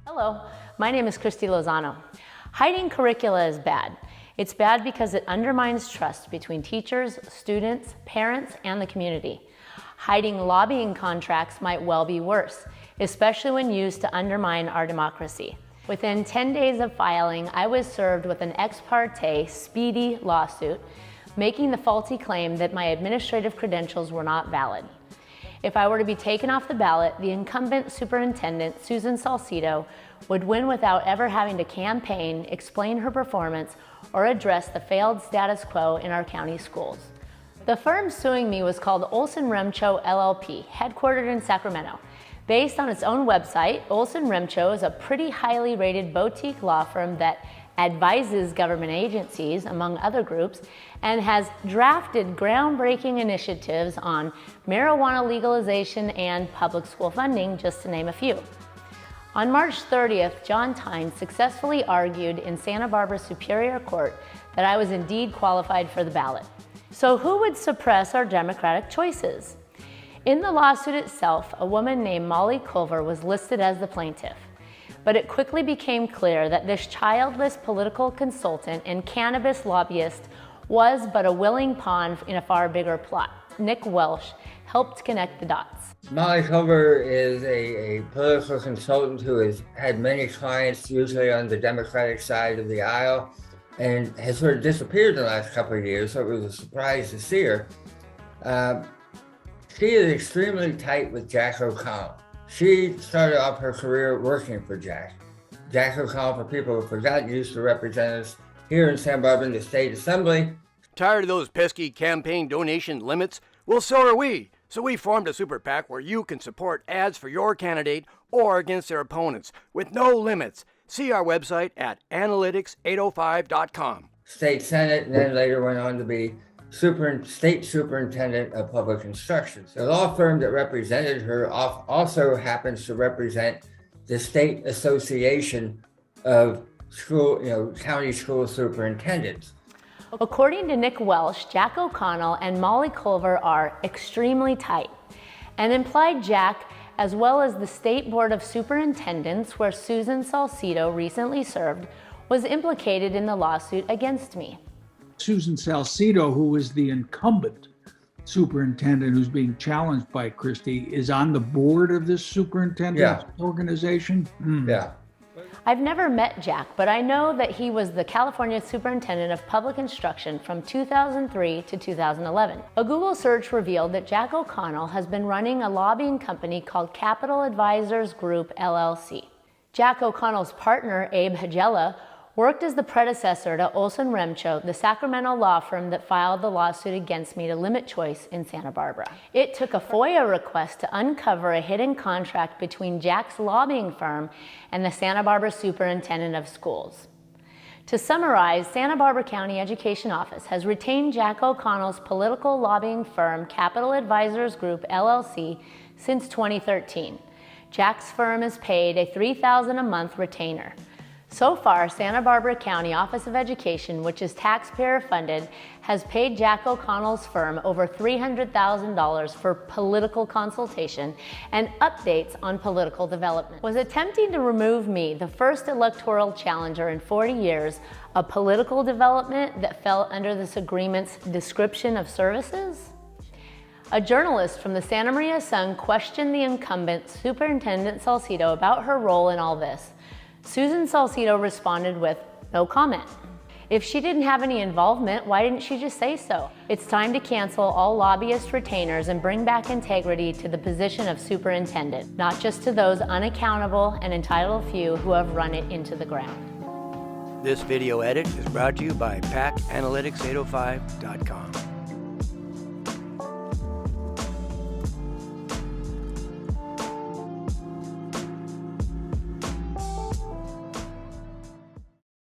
Hello, my name is Christy Lozano. Hiding curricula is bad. It's bad because it undermines trust between teachers, students, parents, and the community. Hiding lobbying contracts might well be worse, especially when used to undermine our democracy. Within 10 days of filing, I was served with an ex parte, speedy lawsuit, making the faulty claim that my administrative credentials were not valid. If I were to be taken off the ballot, the incumbent superintendent, Susan Salcido, would win without ever having to campaign, explain her performance, or address the failed status quo in our county schools. The firm suing me was called Olson Remcho LLP, headquartered in Sacramento. Based on its own website, Olson Remcho is a pretty highly rated boutique law firm that advises government agencies, among other groups, and has drafted groundbreaking initiatives on marijuana legalization and public school funding, just to name a few. On March 30th, John Tyne successfully argued in Santa Barbara Superior Court that I was indeed qualified for the ballot. So who would suppress our democratic choices? In the lawsuit itself, a woman named Molly Culver was listed as the plaintiff. But it quickly became clear that this childless political consultant and cannabis lobbyist was but a willing pawn in a far bigger plot. Nick Welsh helped connect the dots. Molly Culver is a political consultant who has had many clients, usually on the Democratic side of the aisle, and has sort of disappeared in the last couple of years, so it was a surprise to see her. She is extremely tight with Jack O'Connell. She started off her career working for Jack. Jack O'Connell, for people who forgot, used to represent us here in Santa Barbara in the State Assembly. Tired of those pesky campaign donation limits? Well, so are we. So we formed a super PAC where you can support ads for your candidate or against their opponents with no limits. See our website at analytics805.com. State Senate, and then later went on to be State Superintendent of Public Instruction. The law firm that represented her also happens to represent the State Association of County School Superintendents. According to Nick Welsh, Jack O'Connell and Molly Culver are extremely tight, and implied Jack, as well as the State Board of Superintendents, where Susan Salcido recently served, was implicated in the lawsuit against me. Susan Salcido, who is the incumbent superintendent who's being challenged by Christy, is on the board of this superintendent organization? Yeah. I've never met Jack, but I know that he was the California Superintendent of Public Instruction from 2003 to 2011. A Google search revealed that Jack O'Connell has been running a lobbying company called Capital Advisors Group, LLC. Jack O'Connell's partner, Abe Hagela, worked as the predecessor to Olson Remcho, the Sacramento law firm that filed the lawsuit against me to limit choice in Santa Barbara. It took a FOIA request to uncover a hidden contract between Jack's lobbying firm and the Santa Barbara Superintendent of Schools. To summarize, Santa Barbara County Education Office has retained Jack O'Connell's political lobbying firm, Capital Advisors Group, LLC, since 2013. Jack's firm is paid a $3,000 a month retainer. So far, Santa Barbara County Office of Education, which is taxpayer funded, has paid Jack O'Connell's firm over $300,000 for political consultation and updates on political development. Was attempting to remove me, the first electoral challenger in 40 years, a political development that fell under this agreement's description of services? A journalist from the Santa Maria Sun questioned the incumbent Superintendent Salcido about her role in all this. Susan Salcido responded with, "No comment." If she didn't have any involvement, why didn't she just say so? It's time to cancel all lobbyist retainers and bring back integrity to the position of superintendent, not just to those unaccountable and entitled few who have run it into the ground. This video edit is brought to you by PACanalytics805.com.